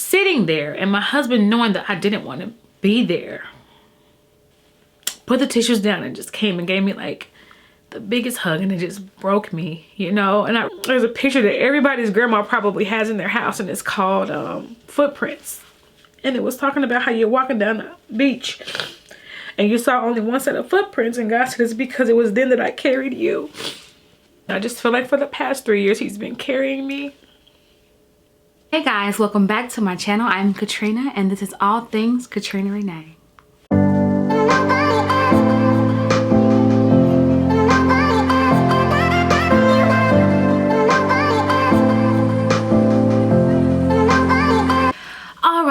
sitting there, and my husband, knowing that I didn't want to be there, put the tissues down and just came and gave me like the biggest hug, and it just broke me, you know. And there's a picture that everybody's grandma probably has in their house, and it's called Footprints. And it was talking about how you're walking down the beach and you saw only one set of footprints, and God said it's because it was then that I carried you. I just feel like for the past 3 years he's been carrying me. Hey guys, welcome back to my channel. I'm KaTrina, and this is all things Katrina Renee.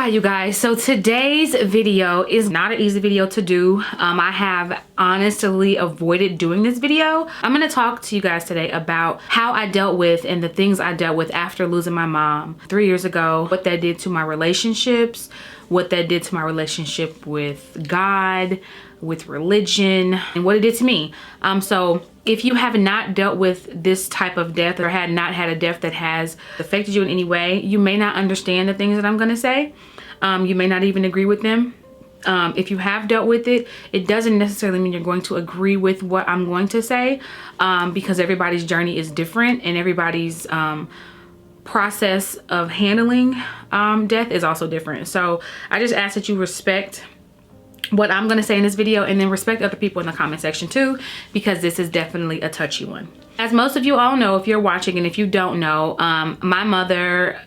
You guys, so today's video is not an easy video to do. I have honestly avoided doing this video. I'm going to talk to you guys today about how I dealt with and the things I dealt with after losing my mom 3 years ago, what that did to my relationships, what that did to my relationship with God, with religion, and what it did to me. So if you have not dealt with this type of death or had not had a death that has affected you in any way, you may not understand the things that I'm going to say. You may not even agree with them. If you have dealt with it, it doesn't necessarily mean you're going to agree with what I'm going to say, because everybody's journey is different, and everybody's process of handling death is also different. So I just ask that you respect what I'm going to say in this video, and then respect other people in the comment section too, because this is definitely a touchy one. As most of you all know, if you're watching, and if you don't know, my mother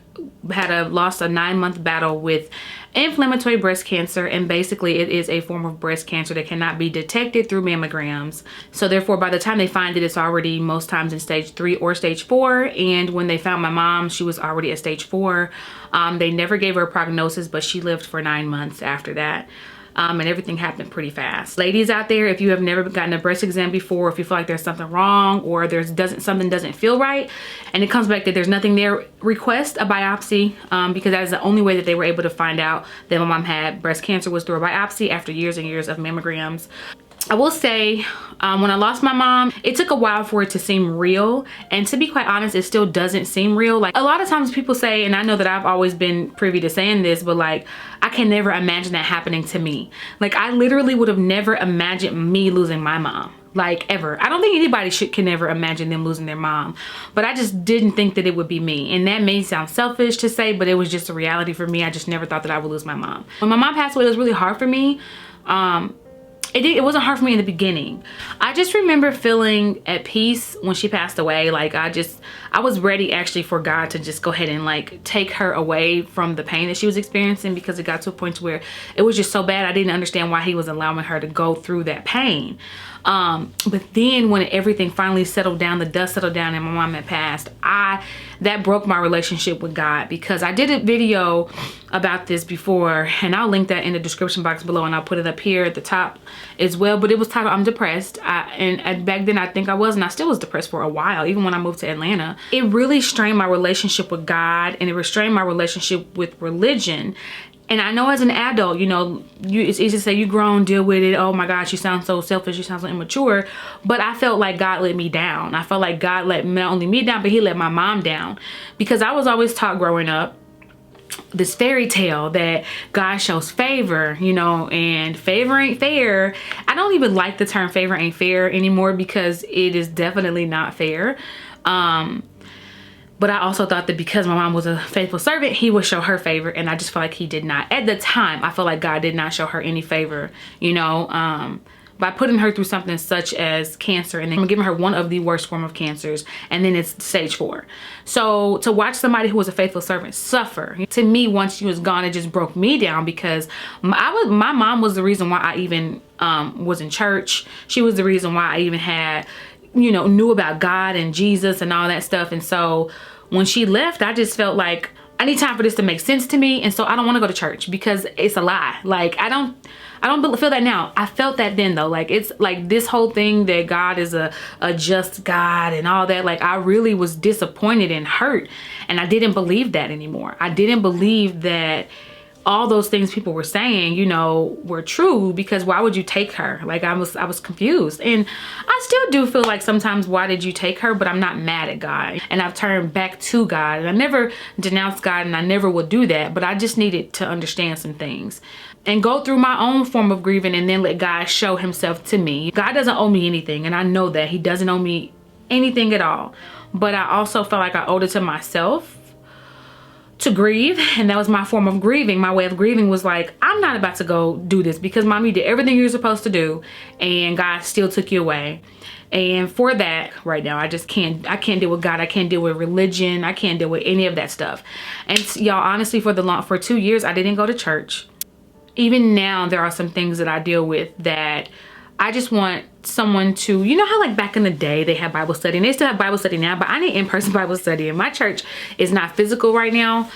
had lost a 9-month battle with inflammatory breast cancer, and basically it is a form of breast cancer that cannot be detected through mammograms. So therefore, by the time they find it, it's already most times in stage 3 or stage 4. And when they found my mom, she was already at stage 4. They never gave her a prognosis, but she lived for 9 months after that. And everything happened pretty fast. Ladies out there, if you have never gotten a breast exam before, if you feel like there's something wrong, or something doesn't feel right, and it comes back that there's nothing there, request a biopsy, because that is the only way that they were able to find out that my mom had breast cancer, was through a biopsy after years and years of mammograms. I will say, when I lost my mom, it took a while for it to seem real. And to be quite honest, it still doesn't seem real. Like, a lot of times people say, and I know that I've always been privy to saying this, but like, I can never imagine that happening to me. Like, I literally would have never imagined me losing my mom. Like, ever. I don't think anybody can ever imagine them losing their mom, but I just didn't think that it would be me. And that may sound selfish to say, but it was just a reality for me. I just never thought that I would lose my mom. When my mom passed away, it was really hard for me. It wasn't hard for me in the beginning. I just remember feeling at peace when she passed away. Like, I was ready actually for God to just go ahead and like take her away from the pain that she was experiencing, because it got to a point where it was just so bad. I didn't understand why he was allowing her to go through that pain. But then when everything finally settled down, the dust settled down, and my mom had passed, that broke my relationship with God, because I did a video about this before, and I'll link that in the description box below, and I'll put it up here at the top as well. But it was titled I'm Depressed. And back then I think I was, and I still was depressed for a while, even when I moved to Atlanta. It really strained my relationship with God, and it restrained my relationship with religion. And I know as an adult, you know, it's easy to say you grown, deal with it. Oh my gosh, you sound so selfish, you sound so immature. But I felt like God let me down. I felt like God let not only me down, but he let my mom down. Because I was always taught growing up this fairy tale that God shows favor, you know, and favor ain't fair. I don't even like the term favor ain't fair anymore, because it is definitely not fair. But I also thought that because my mom was a faithful servant, he would show her favor. And I just felt like he did not. At the time, I felt like God did not show her any favor, you know, by putting her through something such as cancer, and then giving her one of the worst form of cancers, and then it's stage 4. So to watch somebody who was a faithful servant suffer, to me, once she was gone, it just broke me down, because my mom was the reason why I even was in church. She was the reason why I even had, you know, knew about God and Jesus and all that stuff. And so when she left, I just felt like I need time for this to make sense to me. And so I don't want to go to church, because it's a lie. Like, I don't feel that now. I felt that then though. Like, it's like this whole thing that God is a just God and all that. Like, I really was disappointed and hurt, and I didn't believe that anymore. I didn't believe that all those things people were saying, you know, were true, because why would you take her? Like, I was confused. And I still do feel like sometimes, why did you take her? But I'm not mad at God, and I've turned back to God, and I never denounced God, and I never will do that. But I just needed to understand some things and go through my own form of grieving, and then let God show himself to me. God doesn't owe me anything, and I know that he doesn't owe me anything at all. But I also felt like I owed it to myself to grieve, and that was my form of grieving. My way of grieving was like, I'm not about to go do this, because mommy did everything you're supposed to do and God still took you away. And for that, right now, I can't deal with God. I can't deal with religion. I can't deal with any of that stuff. And y'all, honestly, for 2 years, I didn't go to church. Even now, there are some things that I deal with that I just want someone to, you know how like back in the day they had Bible study, and they still have Bible study now, but I need in-person Bible study, and my church is not physical right now.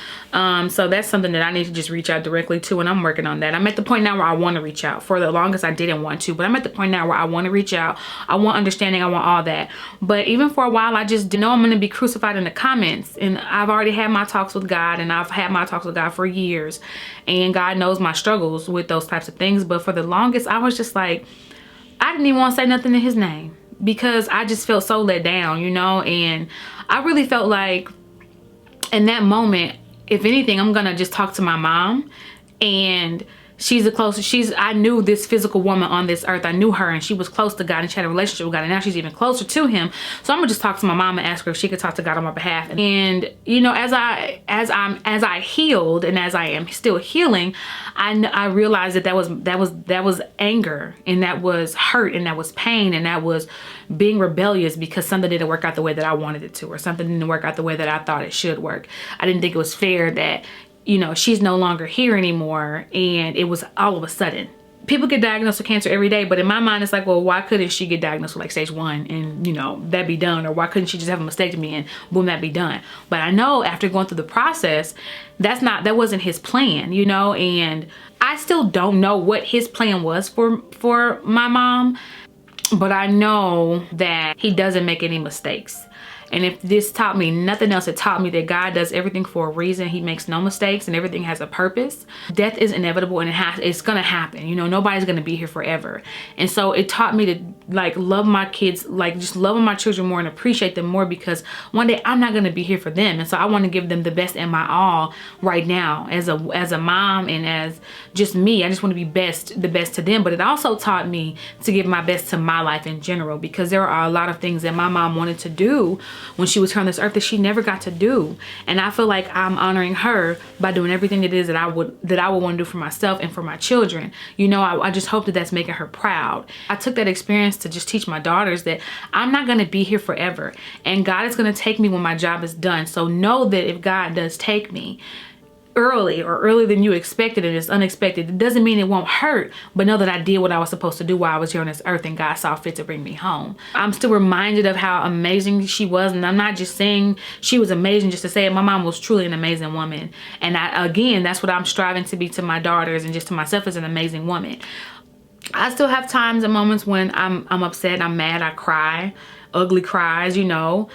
So that's something that I need to just reach out directly to, and I'm working on that. I'm at the point now where I want to reach out. For the longest I didn't want to, but I'm at the point now where I want to reach out. I want understanding, I want all that. But even for a while, I just know I'm going to be crucified in the comments, and I've already had my talks with God, and I've had my talks with God for years, and God knows my struggles with those types of things. But for the longest, I was just like, I didn't even want to say nothing in his name, because I just felt so let down, you know. And I really felt like in that moment, if anything, I'm gonna just talk to my mom, and she's the closest. I knew this physical woman on this earth. I knew her, and she was close to God, and she had a relationship with God, and now she's even closer to him. So I'm gonna just talk to my mom and ask her if she could talk to God on my behalf. And you know, as I healed, and as I am still healing, I realized that that was anger, and that was hurt, and that was pain, and that was being rebellious because something didn't work out the way that I wanted it to, or something didn't work out the way that I thought it should work. I didn't think it was fair that, you know, she's no longer here anymore, and it was all of a sudden. People get diagnosed with cancer every day, but in my mind it's like, well, why couldn't she get diagnosed with like stage 1 and, you know, that'd be done? Or why couldn't she just have a mastectomy and boom, that'd be done? But I know after going through the process, that wasn't his plan, you know. And I still don't know what his plan was for my mom, but I know that he doesn't make any mistakes. And if this taught me nothing else, it taught me that God does everything for a reason. He makes no mistakes, and everything has a purpose. Death is inevitable, and it's gonna happen. You know, nobody's gonna be here forever. And so it taught me to like love my kids, like just loving my children more and appreciate them more, because one day I'm not gonna be here for them. And so I wanna give them the best and my all right now as a mom, and as just me. I just wanna be the best to them. But it also taught me to give my best to my life in general, because there are a lot of things that my mom wanted to do when she was here on this earth that she never got to do. And I feel like I'm honoring her by doing everything it is that I would want to do for myself and for my children. You know, I just hope that that's making her proud. I took that experience to just teach my daughters that I'm not going to be here forever, and God is going to take me when my job is done. So know that if God does take me early, or earlier than you expected, and it's unexpected, it doesn't mean it won't hurt, but know that I did what I was supposed to do while I was here on this earth, and God saw fit to bring me home. I'm still reminded of how amazing she was, and I'm not just saying she was amazing just to say it. My mom was truly an amazing woman, and again, that's what I'm striving to be to my daughters, and just to myself, as an amazing woman. I still have times and moments when I'm upset, I'm mad, I cry, ugly cries, you know.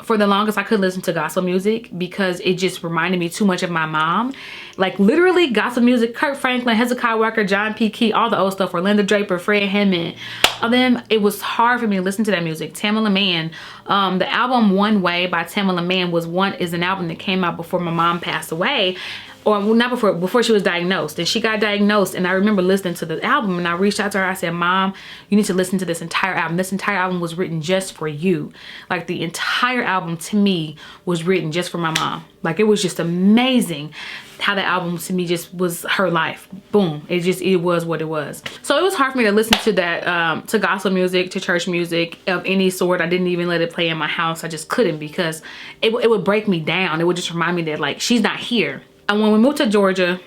For the longest, I could listen to gospel music because it just reminded me too much of my mom. Like literally gospel music, Kirk Franklin, Hezekiah Walker, John P. Key, all the old stuff, Orlando Draper, Fred Hammond. And then it was hard for me to listen to that music. Tamala Mann, the album One Way by Tamala Mann is an album that came out before my mom passed away. Or not before she was diagnosed. And she got diagnosed, and I remember listening to the album, and I reached out to her. I said, Mom, you need to listen to this entire album. This entire album was written just for you. Like the entire album to me was written just for my mom. Like it was just amazing how the album to me just was her life. Boom. It was what it was. So it was hard for me to listen to that, to gospel music, to church music of any sort. I didn't even let it play in my house. I just couldn't, because it would break me down. It would just remind me that like she's not here. And when we moved to Georgia,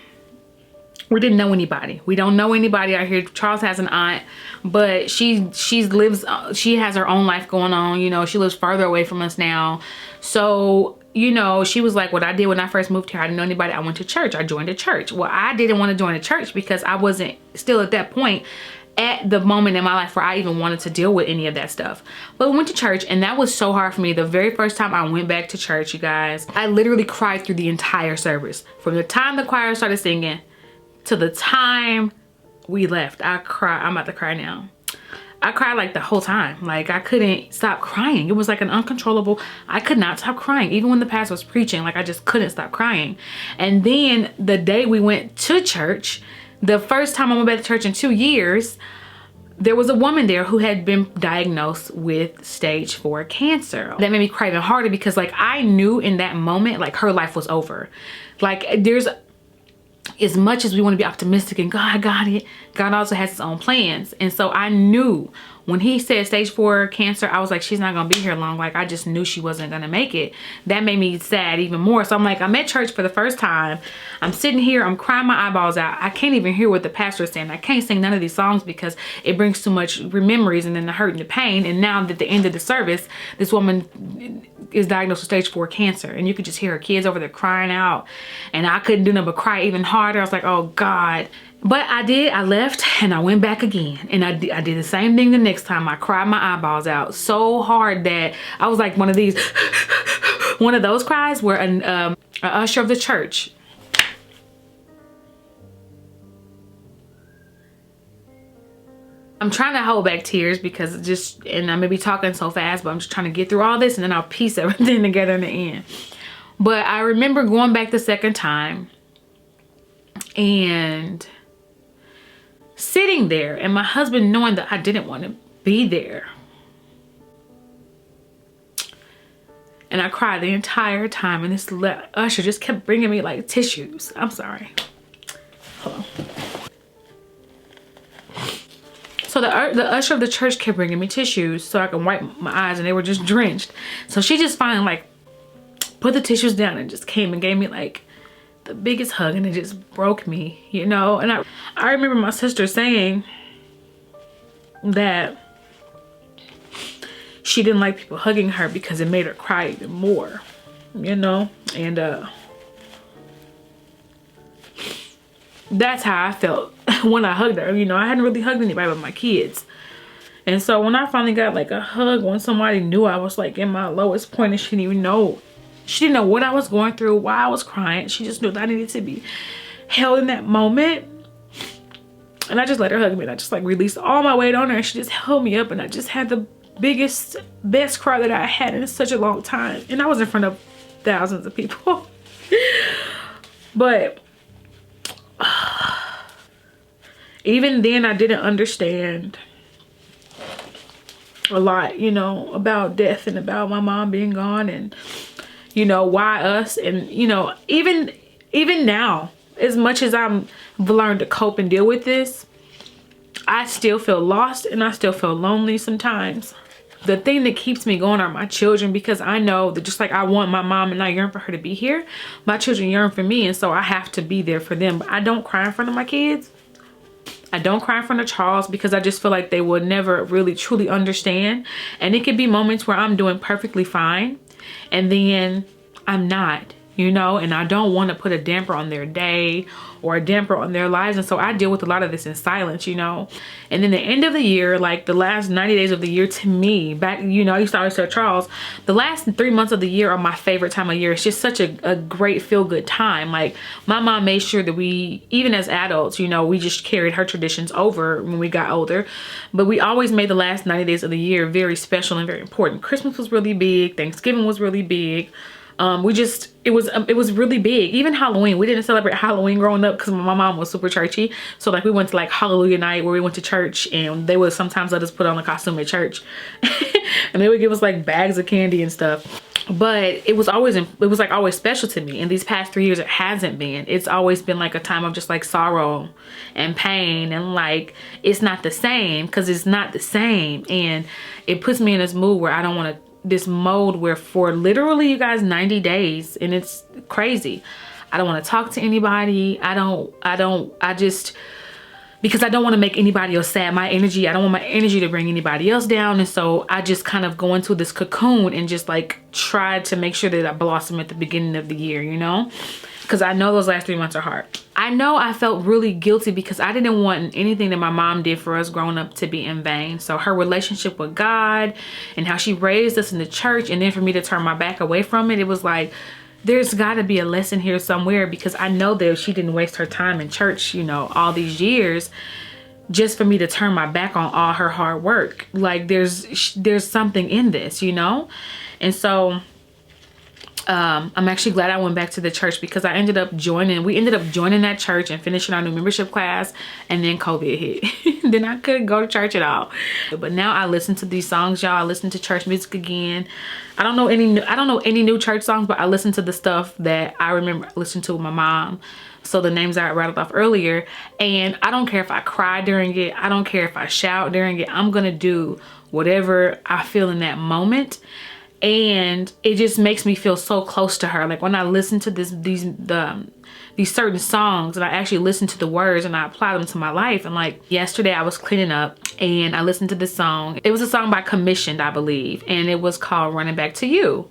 we didn't know anybody. We don't know anybody out here. Charles has an aunt, but she has her own life going on. You know, she lives farther away from us now. So, you know, she was like, what I did when I first moved here, I didn't know anybody. I went to church. I joined a church. Well, I didn't want to join a church because I wasn't still at that point at the moment in my life where I even wanted to deal with any of that stuff. But we went to church, and that was so hard for me. The very first time I went back to church, you guys, I literally cried through the entire service. From the time the choir started singing to the time we left, I cried. I'm about to cry now. I cried like the whole time. Like, I couldn't stop crying. It was like an uncontrollable, I could not stop crying. Even when the pastor was preaching, like, I just couldn't stop crying. And then the day we went to church, the first time I went back to church in 2 years, there was a woman there who had been diagnosed with stage 4 cancer. That made me cry even harder because, like, I knew in that moment, like, her life was over. Like, there's, as much as we want to be optimistic and God got it, God also has his own plans. And so I knew when he said stage 4 cancer, I was like, she's not gonna be here long. Like, I just knew she wasn't gonna make it. That made me sad even more. So I'm like, I'm at church for the first time. I'm sitting here, I'm crying my eyeballs out. I can't even hear what the pastor is saying. I can't sing none of these songs because it brings too much memories and then the hurt and the pain. And now at the end of the service, this woman is diagnosed with stage 4 cancer, and you could just hear her kids over there crying out, and I couldn't do nothing but cry even harder. I was like, oh God. But I left and I went back again, and I did the same thing the next time. I cried my eyeballs out so hard that I was like one of these one of those cries where an usher of the church, I'm trying to hold back tears because and I may be talking so fast, but I'm just trying to get through all this and then I'll piece everything together in the end. But I remember going back the second time and sitting there, and my husband knowing that I didn't want to be there. And I cried the entire time, and this usher just kept bringing me like tissues. I'm sorry. Hold on. So the usher of the church kept bringing me tissues so I can wipe my eyes, and they were just drenched. So she just finally like put the tissues down and just came and gave me like the biggest hug, and it just broke me, you know. And I remember my sister saying that she didn't like people hugging her because it made her cry even more, you know. And that's how I felt when I hugged her. You know, I hadn't really hugged anybody but my kids. And so when I finally got like a hug when somebody knew I was like in my lowest point, and she didn't even know. She didn't know what I was going through, why I was crying. She just knew that I needed to be held in that moment. And I just let her hug me, and I just like released all my weight on her, and she just held me up, and I just had the biggest, best cry that I had in such a long time. And I was in front of thousands of people. But even then I didn't understand a lot, you know, about death and about my mom being gone, and you know, why us. And you know, even now, as much as I've learned to cope and deal with this, I still feel lost and I still feel lonely sometimes. The thing that keeps me going are my children, because I know that just like I want my mom and I yearn for her to be here, my children yearn for me, and so I have to be there for them. But I don't cry in front of my kids. I don't cry in front of Charles because I just feel like they will never really truly understand. And it could be moments where I'm doing perfectly fine and then I'm not, you know, and I don't want to put a damper on their day or a damper on their lives. And so I deal with a lot of this in silence, you know. And then the end of the year, like the last 90 days of the year, to me, back, you know, I used to always tell Charles, the last 3 months of the year are my favorite time of year. It's just such a great feel-good time. Like my mom made sure that we, even as adults, you know, we just carried her traditions over when we got older. But we always made the last 90 days of the year very special and very important. Christmas was really big. Thanksgiving was really big. It was really big. Even Halloween, we didn't celebrate Halloween growing up because my mom was super churchy. So like we went to like Hallelujah night where we went to church, and they would sometimes let us put on a costume at church and they would give us like bags of candy and stuff. But it was like always special to me. In these past 3 years, it hasn't been. It's always been like a time of just like sorrow and pain, and like it's not the same because it's not the same. And it puts me in this mood where I don't want to, this mode where for literally, you guys, 90 days, and it's crazy, I don't want to talk to anybody. Because I don't want to make anybody else sad. I don't want my energy to bring anybody else down. And so I just kind of go into this cocoon and just like try to make sure that I blossom at the beginning of the year, you know, because I know those last 3 months are hard. I know I felt really guilty because I didn't want anything that my mom did for us growing up to be in vain. So her relationship with God and how she raised us in the church, and then for me to turn my back away from it, it was like, there's got to be a lesson here somewhere, because I know that she didn't waste her time in church, you know, all these years just for me to turn my back on all her hard work. Like there's something in this, you know? And so I'm actually glad I went back to the church, because we ended up joining that church and finishing our new membership class, and then COVID hit. Then I couldn't go to church at all. But now I listen to these songs, y'all. I listen to church music again. I don't know any new church songs, but I listen to the stuff that I remember listening to with my mom. So the names I rattled off earlier, and I don't care if I cry during it. I don't care if I shout during it. I'm gonna do whatever I feel in that moment. And it just makes me feel so close to her. Like when I listen to these certain songs, and I actually listen to the words and I apply them to my life. And like yesterday I was cleaning up and I listened to this song. It was a song by Commissioned, I believe, and it was called Running Back to You.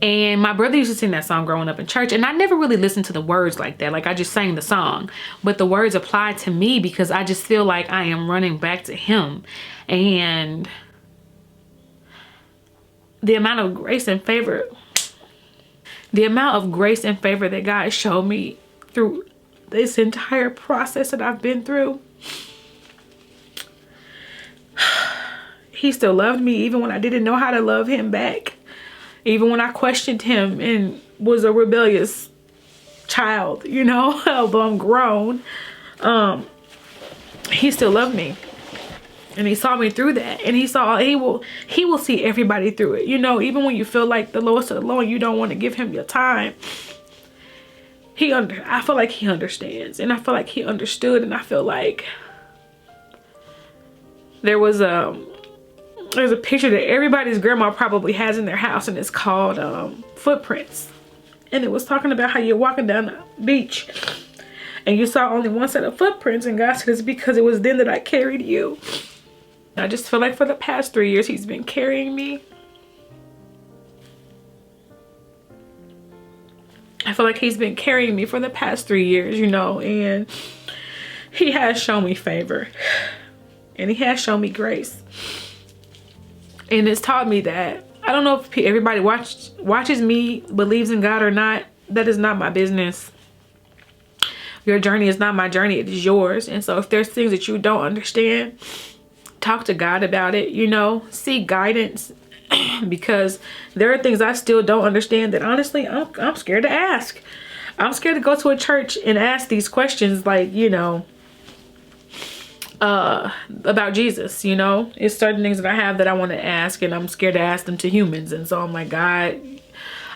And my brother used to sing that song growing up in church, and I never really listened to the words like that. Like I just sang the song, but the words apply to me because I just feel like I am running back to him. And the amount of grace and favor that God showed me through this entire process that I've been through. He still loved me even when I didn't know how to love him back. Even when I questioned him and was a rebellious child, you know, although I'm grown, he still loved me. And he saw me through that, and he will see everybody through it. You know, even when you feel like the lowest of the low and you don't want to give him your time, I feel like he understands, and I feel like he understood, and I feel like there's a picture that everybody's grandma probably has in their house, and it's called Footprints. And it was talking about how you're walking down the beach and you saw only one set of footprints, and God said it's because it was then that I carried you. I just feel like for the past 3 years he's been carrying me. I feel like he's been carrying me for the past 3 years, you know, and he has shown me favor, and he has shown me grace. And it's taught me that I don't know if everybody watches me, believes in God or not. That is not my business. Your journey is not my journey, it is yours. And so if there's things that you don't understand, talk to God about it, you know, seek guidance. Because there are things I still don't understand that honestly I'm scared to ask. I'm scared to go to a church and ask these questions, like, you know, about Jesus, you know. It's certain things that I have that I want to ask, and I'm scared to ask them to humans. And so I'm like, God,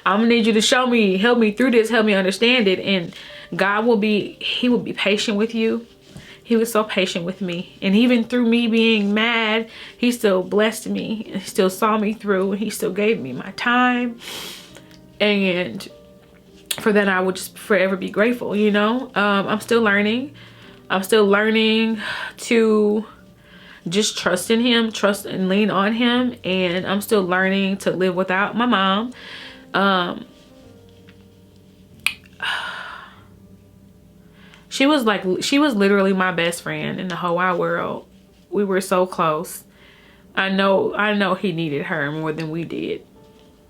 I'm gonna need you to show me, help me through this, help me understand it. And God he will be patient with you. He was so patient with me. And even through me being mad, he still blessed me. He still saw me through. He still gave me my time. And for that, I would just forever be grateful, you know. I'm still learning. I'm still learning to just trust in him, trust and lean on him. And I'm still learning to live without my mom. She was literally my best friend in the whole wide world. We were so close. I know he needed her more than we did.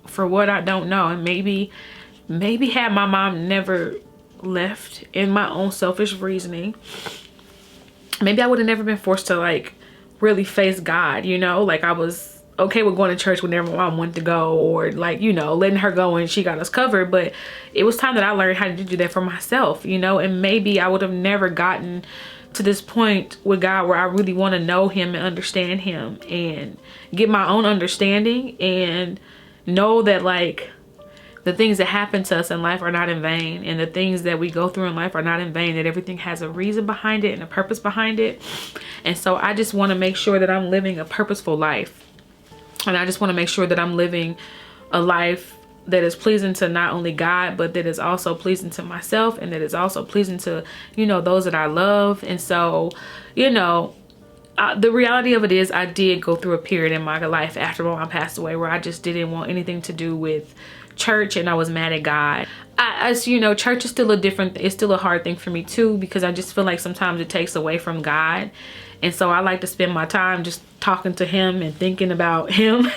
For what, I don't know. And maybe had my mom never left, in my own selfish reasoning, maybe I would have never been forced to like really face God, you know. Like I was okay with going to church whenever my mom wanted to go, or like, you know, letting her go and she got us covered. But it was time that I learned how to do that for myself, you know. And maybe I would have never gotten to this point with God where I really want to know him and understand him and get my own understanding and know that like the things that happen to us in life are not in vain, and the things that we go through in life are not in vain, that everything has a reason behind it and a purpose behind it. And so I just want to make sure that I'm living a purposeful life. And I just want to make sure that I'm living a life that is pleasing to not only God, but that is also pleasing to myself, and that is also pleasing to, you know, those that I love. And so, you know, the reality of it is I did go through a period in my life after my mom passed away where I just didn't want anything to do with church and I was mad at God. As you know, church is still it's still a hard thing for me too, because I just feel like sometimes it takes away from God. And so I like to spend my time just talking to him and thinking about him.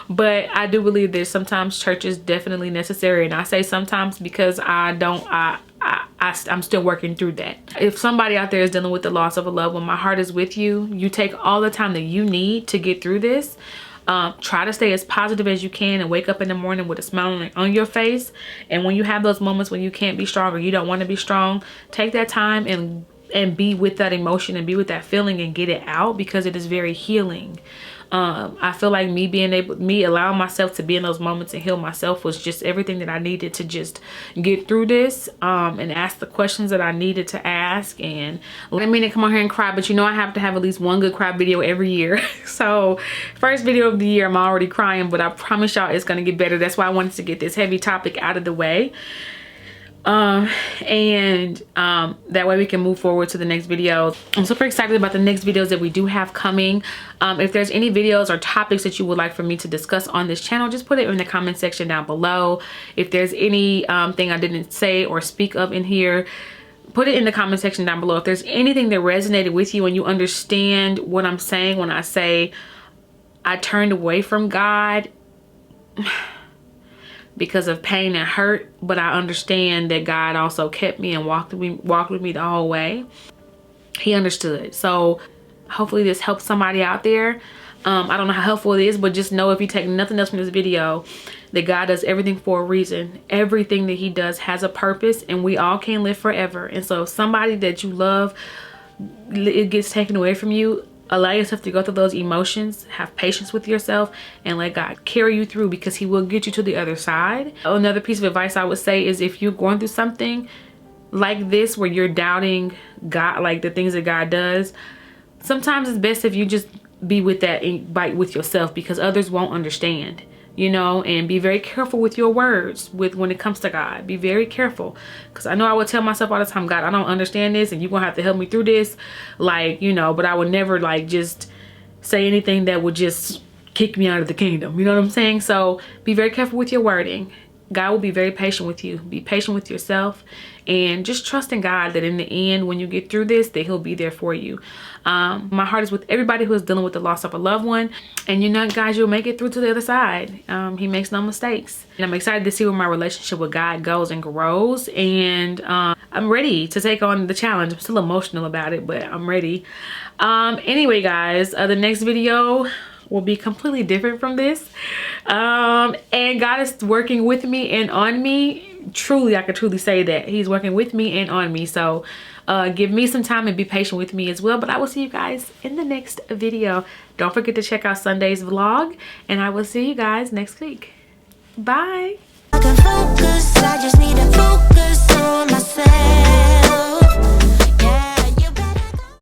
But I do believe that sometimes church is definitely necessary. And I say sometimes because I'm still working through that. If somebody out there is dealing with the loss of a loved one, my heart is with you. You take all the time that you need to get through this. Try to stay as positive as you can and wake up in the morning with a smile on your face. And when you have those moments when you can't be strong or you don't want to be strong, take that time and be with that emotion and be with that feeling and get it out, because it is very healing. I feel like me allowing myself to be in those moments and heal myself was just everything that I needed to just get through this, and ask the questions that I needed to ask. And I didn't mean to come on here and cry, but you know I have to have at least one good cry video every year. So first video of the year, I'm already crying, but I promise y'all it's gonna get better. That's why I wanted to get this heavy topic out of the way. That way we can move forward to the next video. I'm super excited about the next videos that we do have coming. If there's any videos or topics that you would like for me to discuss on this channel, just put it in the comment section down below. If there's any thing I didn't say or speak of in here, put it in the comment section down below. If there's anything that resonated with you and you understand what I'm saying when I say I turned away from God because of pain and hurt, but I understand that God also kept me and walked with me the whole way. He understood. So hopefully this helps somebody out there. I don't know how helpful it is, but just know, if you take nothing else from this video, that God does everything for a reason. Everything that he does has a purpose, and we all can't live forever. And so if somebody that you love, it gets taken away from you, allow yourself to go through those emotions, have patience with yourself, and let God carry you through, because he will get you to the other side. Another piece of advice I would say is, if you're going through something like this where you're doubting God, like the things that God does, sometimes it's best if you just be with that with yourself, because others won't understand. You know, and be very careful with your words when it comes to God. Be very careful, because I know I would tell myself all the time, God, I don't understand this and you're gonna have to help me through this, like, you know, but I would never like just say anything that would just kick me out of the kingdom, you know what I'm saying? So be very careful with your wording. God will be very patient with you. Be patient with yourself, and just trust in God that in the end, when you get through this, that he'll be there for you. My heart is with everybody who is dealing with the loss of a loved one, and you know, guys, you'll make it through to the other side. He makes no mistakes, and I'm excited to see where my relationship with God goes and grows. And I'm ready to take on the challenge. I'm still emotional about it, but I'm ready. Anyway, guys, the next video will be completely different from this, and God is working with me and on me. Truly, I could truly say that he's working with me and on me. So give me some time and be patient with me as well. But I will see you guys in the next video. Don't forget to check out Sunday's vlog, and I will see you guys next week. Bye. I can focus, I just need to focus on myself.